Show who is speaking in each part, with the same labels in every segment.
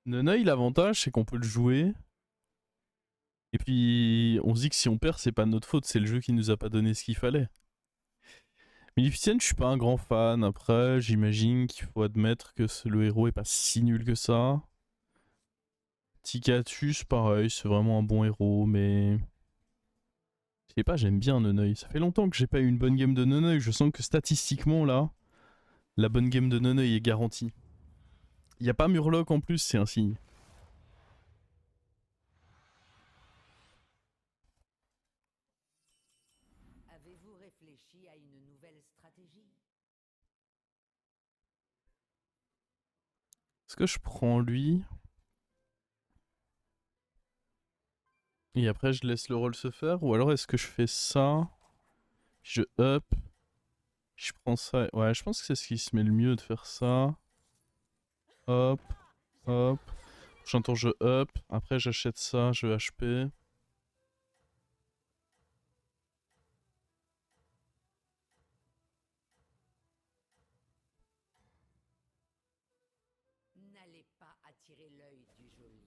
Speaker 1: Neneuil, l'avantage, c'est qu'on peut le jouer. Et puis, on se dit que si on perd, c'est pas de notre faute, c'est le jeu qui nous a pas donné ce qu'il fallait. Maleficent, je suis pas un grand fan. Après, j'imagine qu'il faut admettre que le héros est pas si nul que ça. Tikatus, pareil, c'est vraiment un bon héros, mais je sais pas, j'aime bien Neneuil. Ça fait longtemps que j'ai pas eu une bonne game de Neneuil. Je sens que statistiquement, là, la bonne game de Neneuil est garantie. Y a pas Murloc en plus, c'est un signe.
Speaker 2: Avez-vous réfléchi à une nouvelle stratégie?
Speaker 1: Est-ce que je prends lui et après je laisse le rôle se faire? Ou alors est-ce que je fais ça, je up, je prends ça. Ouais, je pense que c'est ce qui se met le mieux de faire ça. Hop, hop. Prochain tour, je up. Après, j'achète ça, je HP.
Speaker 2: N'allez pas attirer l'œil du geôlier.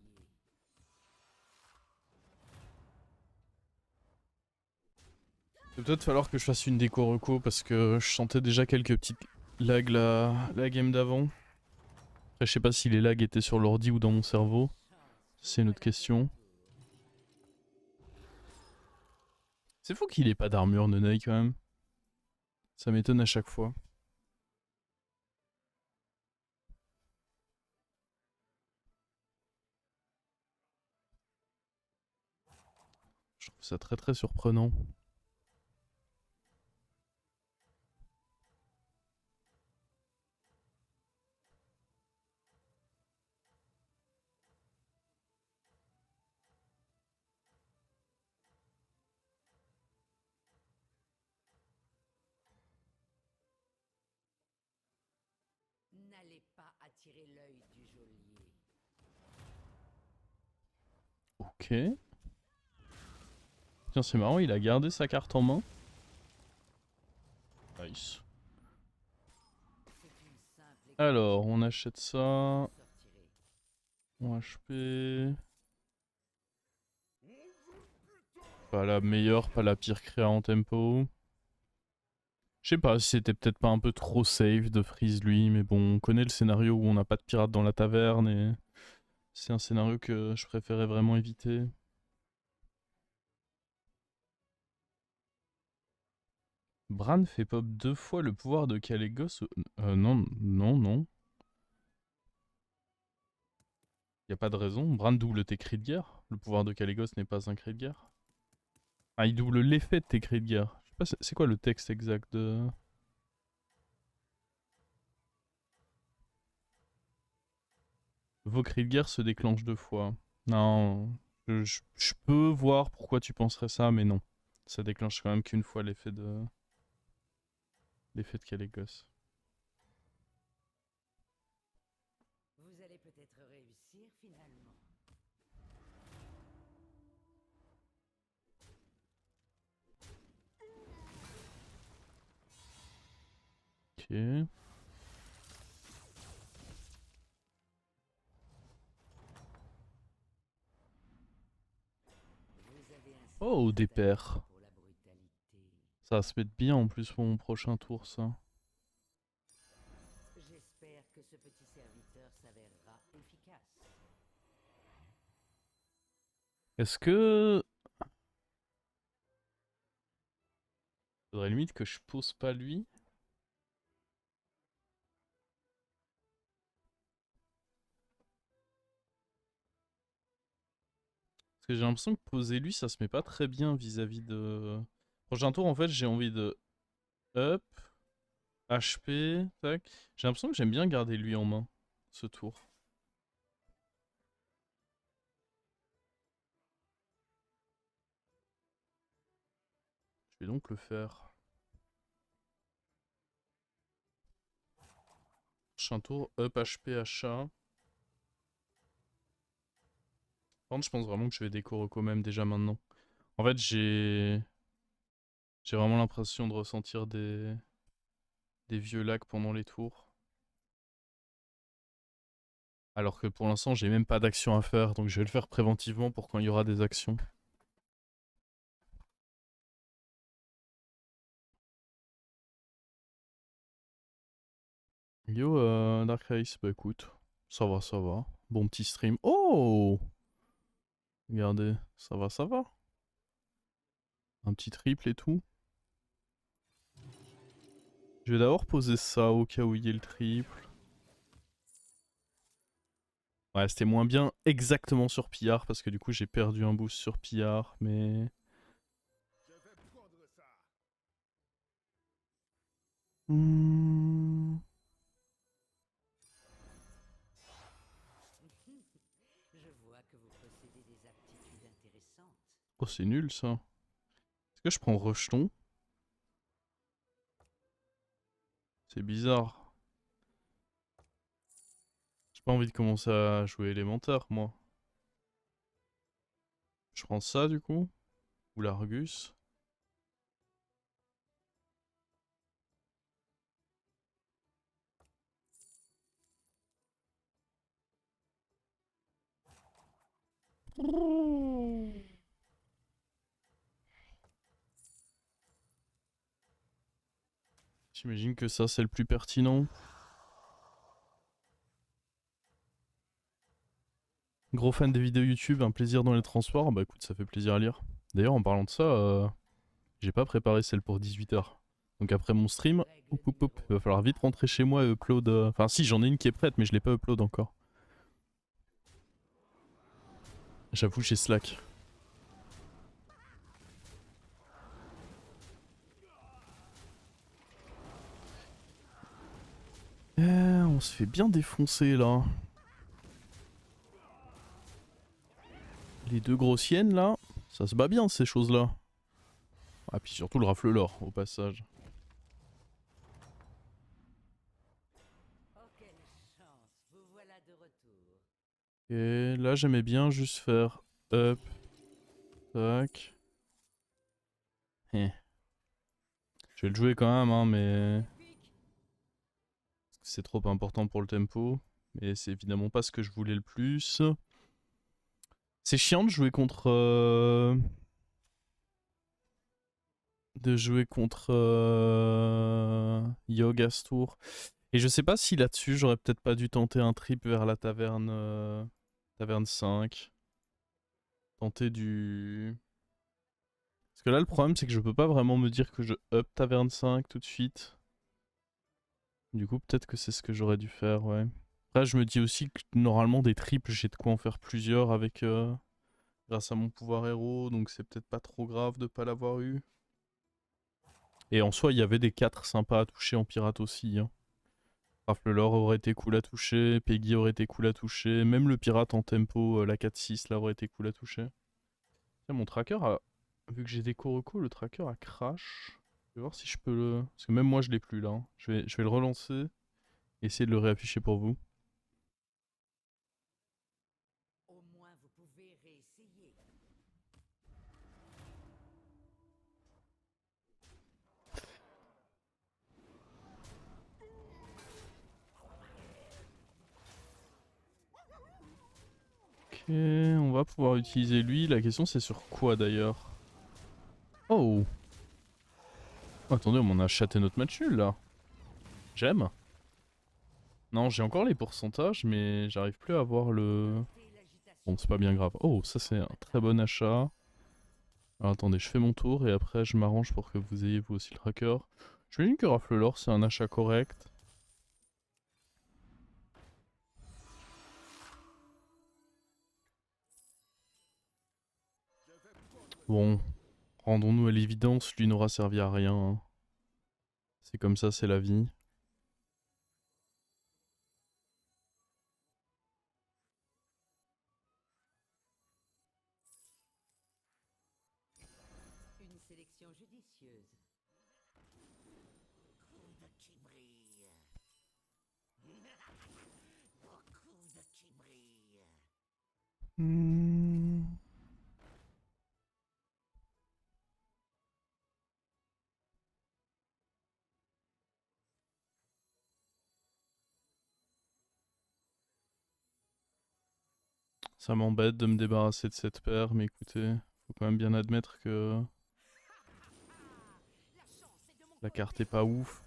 Speaker 1: Il va peut-être falloir que je fasse une déco reco parce que je sentais déjà quelques petites lags la game d'avant. Après, je sais pas si les lags étaient sur l'ordi ou dans mon cerveau.
Speaker 2: Chance,
Speaker 1: C'est une autre
Speaker 2: voilà
Speaker 1: question.
Speaker 2: votre tour.
Speaker 1: C'est fou qu'il ait pas d'armure, Nenei, quand même. Ça m'étonne à chaque fois. Je trouve ça très très surprenant.
Speaker 2: N'allez pas attirer l'œil du geôlier.
Speaker 1: Ok. Tiens, c'est marrant, il a gardé sa carte en main. Nice.
Speaker 2: C'est une simple
Speaker 1: Alors,
Speaker 2: équation.
Speaker 1: on achète
Speaker 2: Vous en
Speaker 1: ça.
Speaker 2: sortirez.
Speaker 1: On HP. Pas la meilleure, pas la pire créa en tempo. Je sais pas si c'était peut-être pas un peu trop safe de freeze lui, mais bon, on connaît le scénario où on n'a pas de pirate dans la taverne et c'est un scénario que je préférais vraiment éviter. Bran fait pop 2 fois le pouvoir de Kalégos. Non, non, non. Y a pas de raison. Bran double tes cris de guerre. Le pouvoir de Kalégos n'est pas un cri de guerre. Ah, il double l'effet de tes cris de guerre. Je sais pas, c'est quoi le texte exact de. Vos cris de guerre se déclenchent 2 fois. Non, je peux voir pourquoi tu penserais ça, mais non. Ça déclenche quand même qu'une fois l'effet de Kalégos.
Speaker 2: Vous allez peut-être réussir finalement.
Speaker 1: Ok.
Speaker 2: Vous avez un
Speaker 1: Oh,
Speaker 2: sacré
Speaker 1: des
Speaker 2: talent
Speaker 1: paires.
Speaker 2: pour la brutalité.
Speaker 1: Ça va se mettre bien en plus pour mon prochain tour, ça.
Speaker 2: J'espère que ce petit serviteur s'avérera efficace.
Speaker 1: Est-ce que. Faudrait limite que je pose pas lui. Parce que j'ai l'impression que poser lui, ça se met pas très bien vis-à-vis de. Prochain tour, en fait, j'ai envie de up, HP, tac. J'ai l'impression que j'aime bien garder lui en main, ce tour. Je vais donc le faire. Prochain tour, up, HP, achat. Par contre, je pense vraiment que je vais déco quand même déjà maintenant. En fait, j'ai vraiment l'impression de ressentir des vieux lags pendant les tours. Alors que pour l'instant, j'ai même pas d'action à faire, donc je vais le faire préventivement pour quand il y aura des actions. Yo, Dark Race, bah écoute, ça va, ça va. Bon petit stream. Oh! Regardez, ça va, ça va. Un petit triple et tout. Je vais d'abord poser ça au cas où il y ait le triple. Ouais, c'était moins bien exactement sur Pillard parce que du coup j'ai perdu un boost sur Pillard, mais... Hmm.
Speaker 2: Je vois que vous possédez des aptitudes intéressantes.
Speaker 1: Oh, c'est nul ça. Est-ce que je prends rejeton? C'est bizarre. J'ai pas envie de commencer à jouer élémentaire, moi. Je prends ça du coup? Ou l'Argus? J'imagine que ça c'est le plus pertinent. Gros fan des vidéos YouTube, un plaisir dans les transports. Bah écoute, ça fait plaisir à lire. D'ailleurs, en parlant de ça, j'ai pas préparé celle pour 18 h. Donc après mon stream,
Speaker 2: Règle numéro
Speaker 1: il va falloir vite rentrer chez moi et upload. Enfin si, j'en ai une qui est prête, mais je l'ai pas upload encore. J'avoue, j'ai slack. On se fait bien défoncer là. Les deux grossiennes là, ça se bat bien ces choses-là. Ah puis surtout le rafle-l'or au passage.
Speaker 2: Oh, quelle chance! Vous voilà de retour.
Speaker 1: Et là j'aimais bien juste faire up, tac. Eh. Je vais le jouer quand même hein, mais c'est trop important pour le tempo. Mais c'est évidemment pas ce que je voulais le plus. C'est chiant de jouer contre... de jouer contre Yogg Astour. Et je sais pas si là-dessus j'aurais peut-être pas dû tenter un trip vers la taverne, taverne 5. Tenter du... Parce que là le problème c'est que je peux pas vraiment me dire que je up taverne 5 tout de suite. Du coup peut-être que c'est ce que j'aurais dû faire, ouais. Après je me dis aussi que normalement des triples j'ai de quoi en faire plusieurs avec... grâce à mon pouvoir héros, donc c'est peut-être pas trop grave de pas l'avoir eu. Et en soi il y avait des 4 sympas à toucher en pirate aussi, hein. Rafle-l'or aurait été cool à toucher, Peggy aurait été cool à toucher, même le pirate en tempo, la 4-6 là aurait été cool à toucher. Tiens, mon tracker a... Vu que j'ai des Koroko, le tracker a crash. Je vais voir si je peux le... Parce que même moi je l'ai plus là, hein. Je vais le relancer, essayer de le réafficher pour vous.
Speaker 2: Au moins, vous pouvez réessayer.
Speaker 1: Ok, on va pouvoir utiliser lui. La question c'est sur quoi d'ailleurs? Oh. Oh, attendez, on m'en a chaté notre match nul là. J'aime. Non, j'ai encore les pourcentages, mais j'arrive plus à voir le...
Speaker 2: Notez
Speaker 1: Bon,
Speaker 2: l'agitation
Speaker 1: c'est pas bien grave. Oh, ça c'est un très bon achat. Alors attendez, je fais mon tour et après je m'arrange pour que vous ayez vous aussi le tracker. J'imagine que Rafle-l'or c'est un achat correct. Bon, rendons-nous à l'évidence, lui n'aura servi à rien, hein. C'est comme ça, c'est la vie.
Speaker 2: une sélection judicieuse. Beaucoup de qui brille. Beaucoup de qui brille.
Speaker 1: Hmm. Ça m'embête de me débarrasser de cette paire, mais écoutez, faut quand même bien admettre que la carte est pas ouf.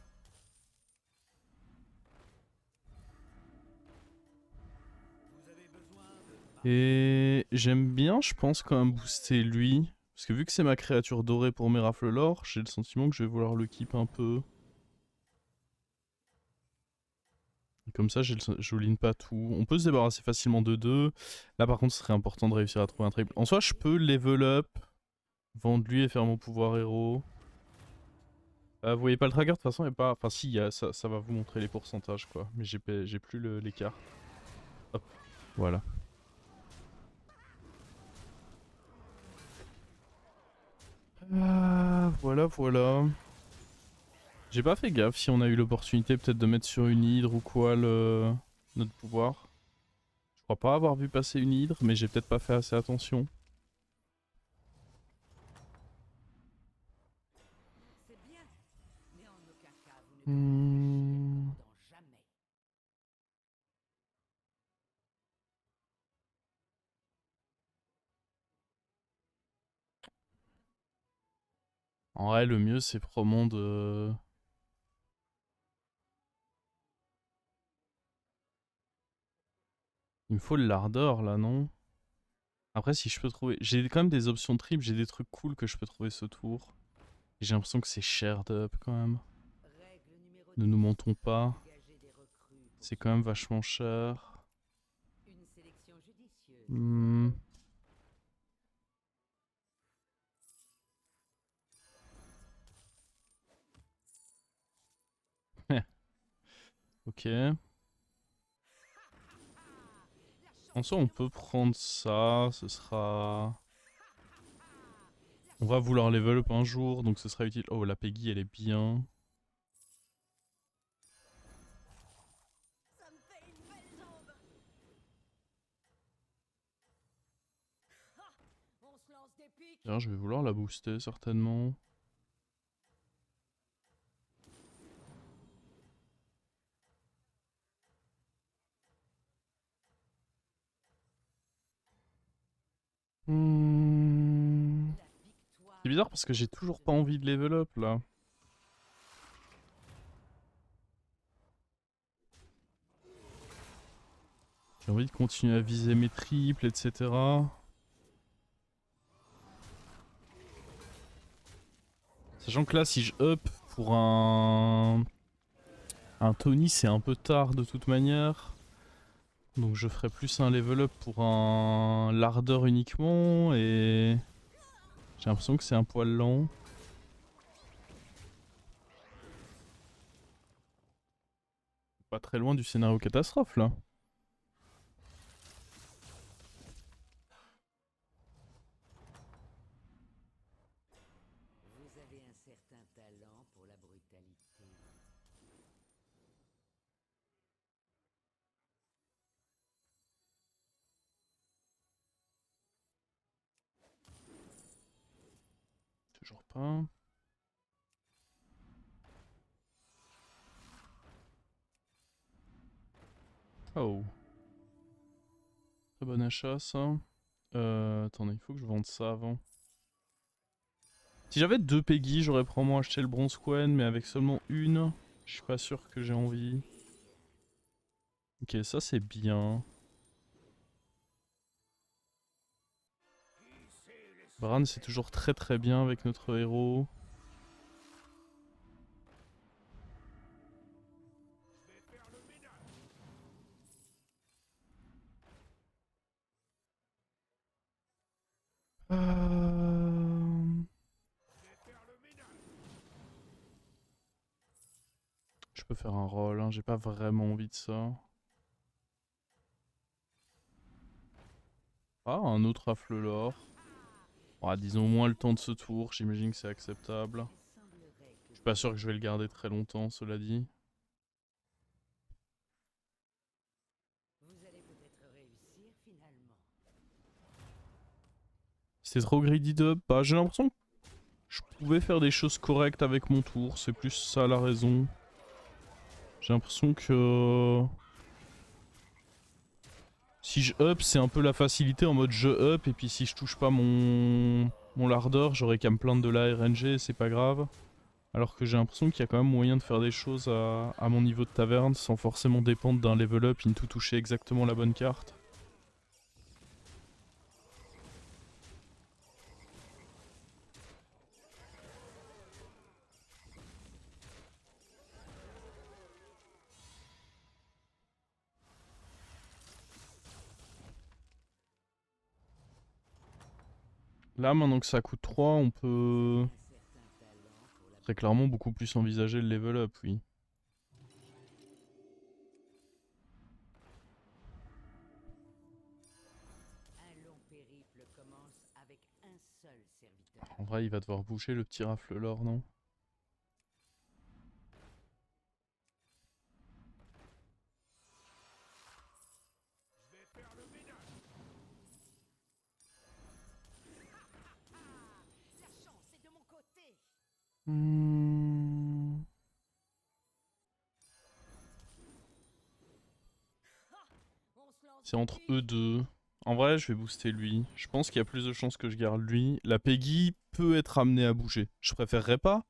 Speaker 1: Et j'aime bien, je pense, quand même booster lui. Parce que vu que c'est ma créature dorée pour mes rafles l'or, j'ai le sentiment que je vais vouloir le keep un peu. Et comme ça, je line pas tout. On peut se débarrasser facilement de 2. Là, par contre, ce serait important de réussir à trouver un triple. En soi, je peux level up, vendre lui et faire mon pouvoir héros. Vous voyez pas le tracker de toute façon, il y a pas... Enfin si, ça va vous montrer les pourcentages quoi. Mais j'ai plus l'écart. Hop, voilà. Voilà, voilà. J'ai pas fait gaffe si on a eu l'opportunité peut-être de mettre sur une hydre ou quoi notre pouvoir. Je crois pas avoir vu passer une hydre, mais j'ai peut-être pas fait assez attention.
Speaker 2: C'est bien, mais en aucun cas vous ne devez agir pendant jamais.
Speaker 1: En vrai, le mieux c'est probablement de... Il me faut le lardeur là, non? Après, si je peux trouver... J'ai quand même des options triples, j'ai des trucs cool que je peux trouver ce tour. Et j'ai l'impression que c'est cher d'up quand même.
Speaker 2: Règle numéro
Speaker 1: Ne
Speaker 2: 10.
Speaker 1: nous mentons pas.
Speaker 2: Engager des recrues pour
Speaker 1: C'est quand même vachement cher.
Speaker 2: une sélection judicieuse.
Speaker 1: Hmm. Ok. En soi, on peut prendre ça. Ce sera... On va vouloir level up un jour, donc ce sera utile. Oh, la Peggy, elle est bien.
Speaker 2: Ça me fait une belle jambe. On se lance des pics.
Speaker 1: D'ailleurs, je vais vouloir la booster, certainement. Hmm.
Speaker 2: La victoire.
Speaker 1: C'est bizarre parce que j'ai toujours pas envie de level up, là. J'ai envie de continuer à viser mes triples, etc. Sachant que là, si je up pour un Tony, c'est un peu tard de toute manière. Donc je ferai plus un level up pour un lardeur uniquement. Et j'ai l'impression que c'est un poil lent. Pas très loin du scénario catastrophe là.
Speaker 2: Vous avez un certain talent pour la brutalité.
Speaker 1: Toujours pas. Oh. Très bon achat ça. Attendez, il faut que je vende ça avant. Si j'avais 2 Peggy, j'aurais probablement acheté le Bronze Quen, mais avec seulement une, je suis pas sûr que j'ai envie. Ok, ça c'est bien. Bran c'est toujours très très bien avec notre héros. Je peux faire un roll, hein, j'ai pas vraiment envie de ça. Ah, un autre rafle l'or. Ah, disons au moins le temps de ce tour, j'imagine que c'est acceptable.
Speaker 2: Il semblerait que
Speaker 1: Je suis pas sûr que je vais le garder très longtemps, cela dit.
Speaker 2: vous allez peut-être réussir finalement.
Speaker 1: C'était trop greedy d'up. Bah, j'ai l'impression que je pouvais faire des choses correctes avec mon tour, c'est plus ça la raison. J'ai l'impression que... Si je up, c'est un peu la facilité en mode je up, et puis si je touche pas mon lardeur, j'aurais qu'à me plaindre de la RNG, c'est pas grave. Alors que j'ai l'impression qu'il y a quand même moyen de faire des choses à mon niveau de taverne sans forcément dépendre d'un level up, into toucher exactement la bonne carte. Là, maintenant que ça coûte 3, on peut très clairement beaucoup plus envisager le level up, oui.
Speaker 2: Un long périple commence avec un seul serviteur.
Speaker 1: En vrai, il va devoir bouger le petit rafle l'or, non?
Speaker 2: La chance est de mon côté. On se lance
Speaker 1: C'est
Speaker 2: des
Speaker 1: entre
Speaker 2: piques.
Speaker 1: eux deux. En vrai, je vais booster lui. Je pense qu'il y a plus de chances que je garde lui. La Peggy peut être amenée à bouger. Je préférerais pas,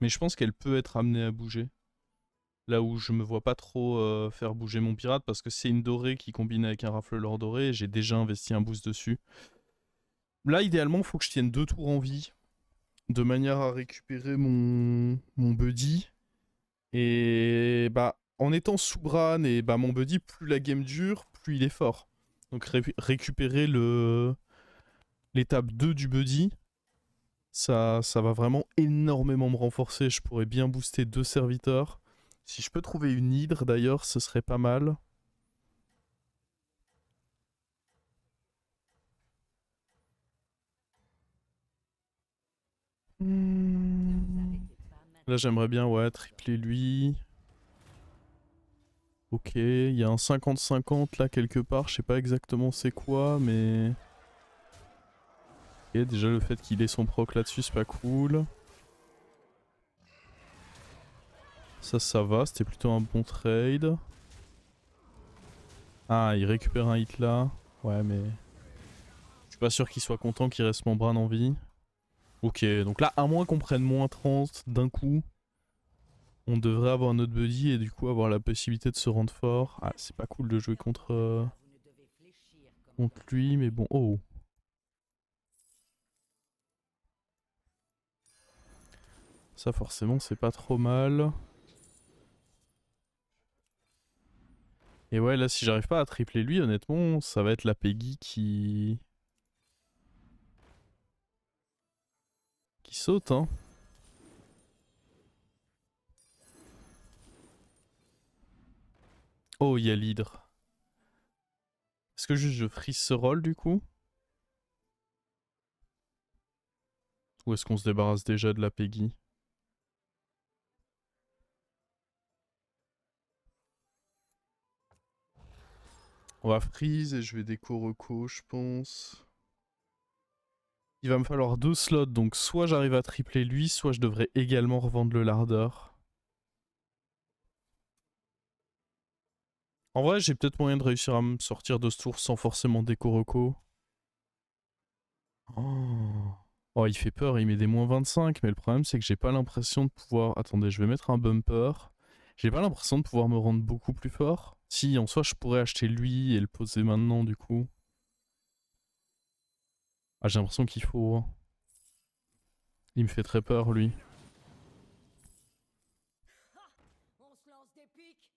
Speaker 1: mais je pense qu'elle peut être amenée à bouger. Là où je me vois pas trop faire bouger mon pirate parce que c'est une dorée qui combine avec un rafle l'or doré et j'ai déjà investi un boost dessus. Là, idéalement, il faut que je tienne 2 tours en vie de manière à récupérer mon buddy. Et bah, en étant sous Bran et bah, mon buddy, plus la game dure, plus il est fort. Donc récupérer l'étape 2 du buddy, ça va vraiment énormément me renforcer. Je pourrais bien booster 2 serviteurs. Si je peux trouver une hydre d'ailleurs, ce serait pas mal. Là j'aimerais bien ouais tripler lui. Ok, il y a un 50-50 là quelque part, je sais pas exactement c'est quoi mais... Ok, déjà le fait qu'il ait son proc là-dessus c'est pas cool. Ça va, c'était plutôt un bon trade. Ah, il récupère un hit là. Ouais mais... Je suis pas sûr qu'il soit content qu'il reste mon bras en vie. Ok, donc là à moins qu'on prenne moins 30 d'un coup, on devrait avoir notre buddy et du coup avoir la possibilité de se rendre fort. Ah, c'est pas cool de jouer contre lui, mais bon. Oh. Ça forcément c'est pas trop mal. Et ouais là si j'arrive pas à tripler lui honnêtement ça va être la Peggy qui saute hein. Oh il y a l'hydre. Est-ce que juste je freeze ce roll du coup? Ou est-ce qu'on se débarrasse déjà de la Peggy? On va freeze et je vais déco reco je pense. Il va me falloir 2 slots donc soit j'arrive à tripler lui, soit je devrais également revendre le lardeur. En vrai j'ai peut-être moyen de réussir à me sortir de ce tour sans forcément déco reco. Oh. Oh, il fait peur, il met des moins 25, mais le problème c'est que j'ai pas l'impression de pouvoir... Attendez, je vais mettre un bumper. J'ai pas l'impression de pouvoir me rendre beaucoup plus fort. Si, en soi, je pourrais acheter lui et le poser maintenant, du coup. Ah, j'ai l'impression qu'il faut... Il me fait très peur, lui.
Speaker 2: On se lance des piques.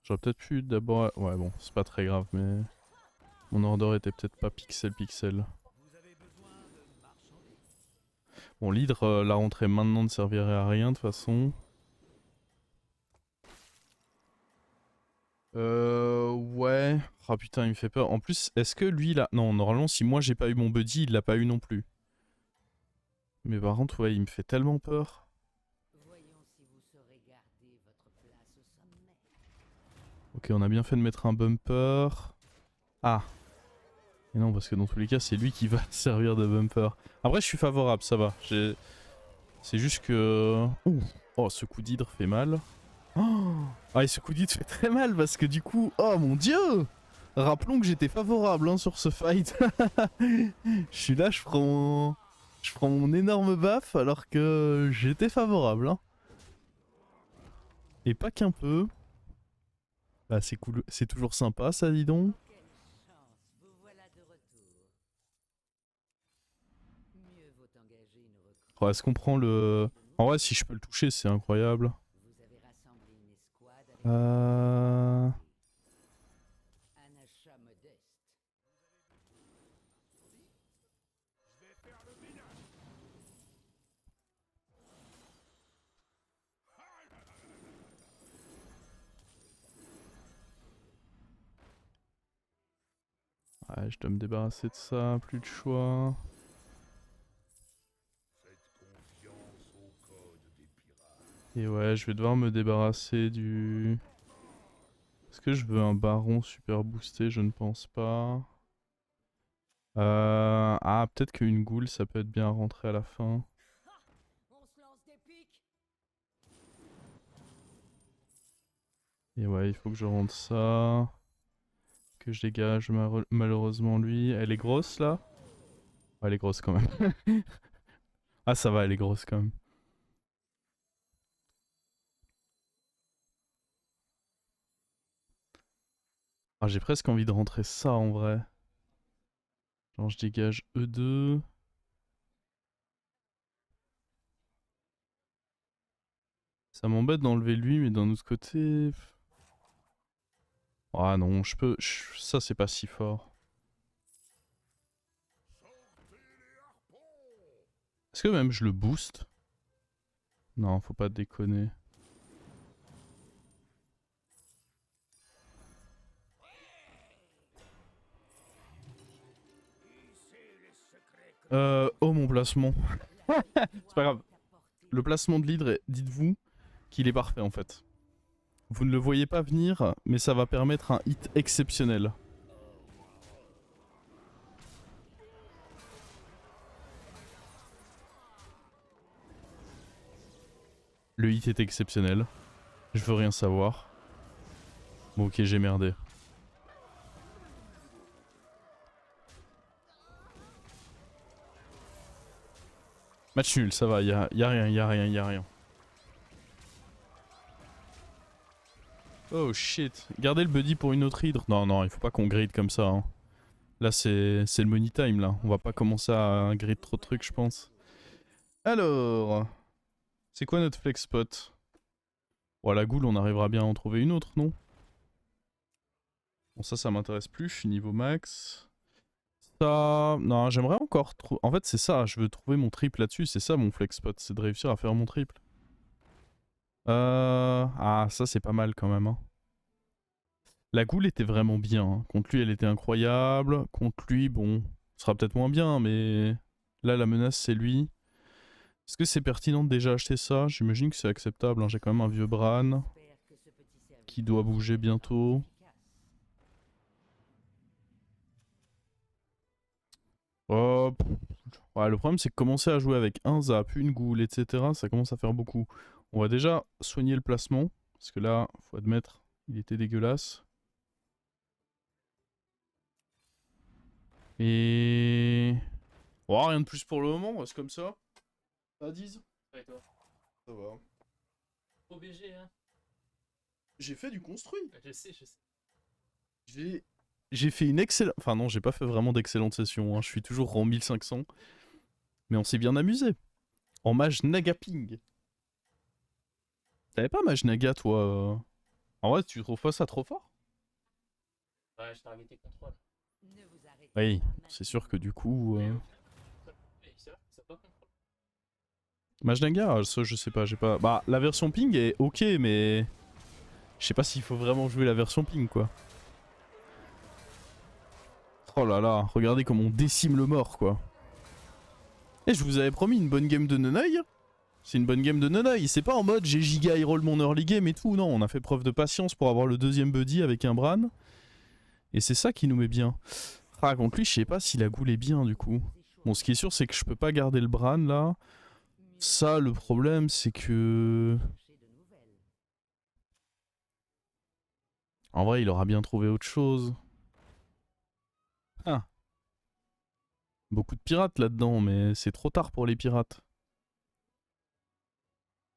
Speaker 1: J'aurais peut-être pu d'abord... Ouais, bon, c'est pas très grave, mais... Mon order était peut-être pas pixel. Bon, l'hydre, la rentrée maintenant ne servirait à rien, de toute façon. Ouais. Ah putain, il me fait peur. En plus, est-ce que lui, là... Non, normalement, si moi j'ai pas eu mon buddy, il l'a pas eu non plus. Mais par contre, ouais, il me fait tellement peur.
Speaker 2: Voyons si vous saurez garder votre place au sommet.
Speaker 1: Ok, on a bien fait de mettre un bumper. Ah. Et non, parce que dans tous les cas, c'est lui qui va servir de bumper. Après, je suis favorable, ça va. C'est juste que... Ouh. Oh, ce coup d'hydre fait mal. Oh ah, et ce coup de hit fait très mal parce que du coup, oh mon dieu! Rappelons que j'étais favorable hein, sur ce fight. Je suis là, je prends mon énorme baffe alors que j'étais favorable. Hein. Et pas qu'un peu. Bah c'est cool, c'est toujours sympa ça dis donc.
Speaker 2: Oh, quelle chance, vous voilà de retour. Mieux vaut engager une recrue.
Speaker 1: Oh, est-ce qu'on prend le... En vrai si je peux le toucher c'est incroyable.
Speaker 2: Vous avez rassemblé une escouade avec un achat modeste.
Speaker 1: Ouais, je dois me débarrasser de ça, plus de choix. Et ouais, je vais devoir me débarrasser du... Est-ce que je veux un baron super boosté? Je ne pense pas. Ah, peut-être qu'une goule, ça peut être bien rentré à la fin.
Speaker 2: On se lance des piques.
Speaker 1: Et ouais, il faut que je rentre ça. Que je dégage malheureusement lui. Elle est grosse là? Ouais, elle est grosse quand même. Ah, ça va, elle est grosse quand même. Ah, j'ai presque envie de rentrer ça en vrai. Genre, je dégage E2. Ça m'embête d'enlever lui, mais d'un autre côté... Ah non, je peux... Ça, c'est pas si fort. Est-ce que même je le booste? Non, faut pas déconner. Oh mon placement. C'est pas grave. Le placement de l'hydre, dites-vous qu'il est parfait en fait. Vous ne le voyez pas venir, mais ça va permettre un hit exceptionnel. Le hit est exceptionnel. Je veux rien savoir. Bon ok, j'ai merdé. Match nul, ça va, y a rien. Oh shit, gardez le buddy pour une autre hydre. Non, il faut pas qu'on grid comme ça. Hein. Là c'est le money time là. On va pas commencer à grid trop de trucs je pense. Alors, c'est quoi notre flex spot? Bon, la goule on arrivera bien à en trouver une autre, non? Bon ça m'intéresse plus, je suis niveau max. Ça... Non, j'aimerais encore... En fait c'est ça, je veux trouver mon triple là-dessus, c'est ça mon flex spot, c'est de réussir à faire mon triple. Ah, ça c'est pas mal quand même. Hein. La goule était vraiment bien. Hein. Contre lui, elle était incroyable. Contre lui, bon, ce sera peut-être moins bien, mais là, la menace, c'est lui. Est-ce que c'est pertinent de déjà acheter ça? J'imagine que c'est acceptable. Hein. J'ai quand même un vieux Bran qui doit bouger bientôt. Hop. Ouais, le problème, c'est que commencer à jouer avec un zap, une goule, etc., ça commence à faire beaucoup. On va déjà soigner le placement, parce que là, faut admettre, il était dégueulasse. Et... Oh, rien de plus pour le moment, on reste comme ça. Ça, 10
Speaker 3: Ouais, toi.
Speaker 1: Ça va.
Speaker 3: Obligé, hein.
Speaker 1: J'ai fait du construit.
Speaker 3: Je sais.
Speaker 1: J'ai fait une excellente... Enfin non, j'ai pas fait vraiment d'excellente session. Hein. Je suis toujours en 1500. Mais on s'est bien amusé. En mage Nagaping. T'avais pas mage Naga, toi En vrai, tu trouves pas ça trop fort?
Speaker 3: Ouais, je targetais contrôle.
Speaker 1: Oui, c'est sûr que du coup...
Speaker 3: Oui, c'est vrai, ça pas contrôle.
Speaker 1: Mage Naga, ça je sais pas, j'ai pas... Bah, la version ping est ok, mais... Je sais pas s'il faut vraiment jouer la version ping, quoi. Oh là là, regardez comme on décime le mort, quoi. Et je vous avais promis une bonne game de Nonoï. C'est une bonne game de Nonoï. C'est pas en mode j'ai giga high roll mon early game et tout. Non, on a fait preuve de patience pour avoir le deuxième buddy avec un Bran. Et c'est ça qui nous met bien. Ah, contre lui, je sais pas si la goule est bien, du coup. Bon, ce qui est sûr, c'est que je peux pas garder le Bran, là. Ça, le problème, c'est que... En vrai, il aura bien trouvé autre chose. Ah. Beaucoup de pirates là-dedans, mais c'est trop tard pour les pirates.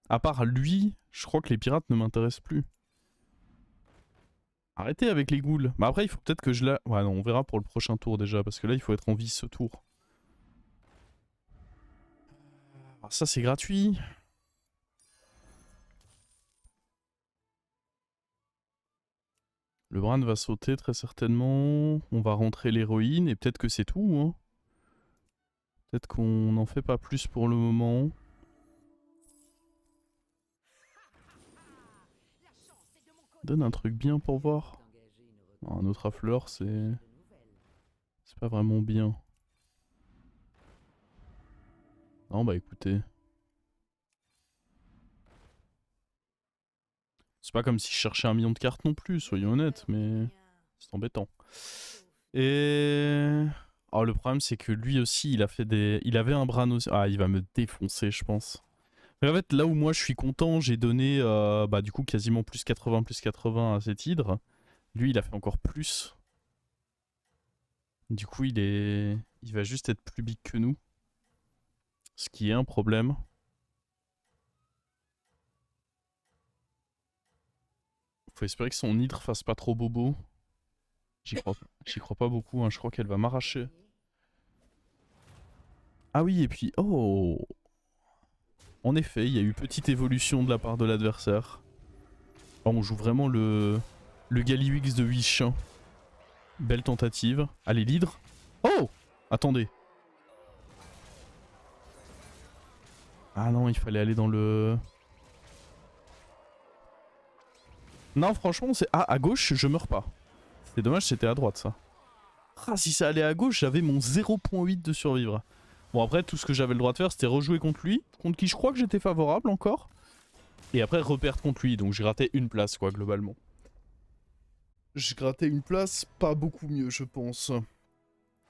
Speaker 1: À part lui, je crois que les pirates ne m'intéressent plus. Arrêtez avec les ghouls. Bah après, il faut peut-être que je la... Ouais, non, on verra pour le prochain tour déjà, parce que là, il faut être en vie ce tour. Ah, ça, c'est gratuit. Le Bran va sauter très certainement. On va rentrer l'héroïne et peut-être que c'est tout. Hein. Peut-être qu'on n'en fait pas plus pour le moment. Donne un truc bien pour voir. Non, un autre affleur, c'est pas vraiment bien. Non, bah écoutez. C'est pas comme si je cherchais 1 million de cartes non plus, soyons honnêtes, mais c'est embêtant. Et... Oh, le problème, c'est que lui aussi, il a fait des... Il avait un Bran aussi. Ah, il va me défoncer, je pense. Mais en fait, là où moi, je suis content, j'ai donné, bah du coup, quasiment plus 80 à cet hydre. Lui, il a fait encore plus. Du coup, il va juste être plus big que nous. Ce qui est un problème. Faut espérer que son hydre fasse pas trop bobo. J'y crois pas beaucoup, hein. Je crois qu'elle va m'arracher. Ah oui, et puis... Oh! En effet, il y a eu petite évolution de la part de l'adversaire. Oh, on joue vraiment le Gallywix de Wish. Belle tentative. Allez, l'hydre. Oh! Attendez. Ah non, il fallait aller dans le... Non, franchement, c'est... Ah, à gauche, je meurs pas. C'est dommage, c'était à droite, ça. Ah, si ça allait à gauche, j'avais mon 0.8 de survivre. Bon, après, tout ce que j'avais le droit de faire, c'était rejouer contre lui, contre qui je crois que j'étais favorable encore. Et après, reperdre contre lui, donc j'ai raté une place, quoi, globalement. J'ai gratté une place, pas beaucoup mieux, je pense.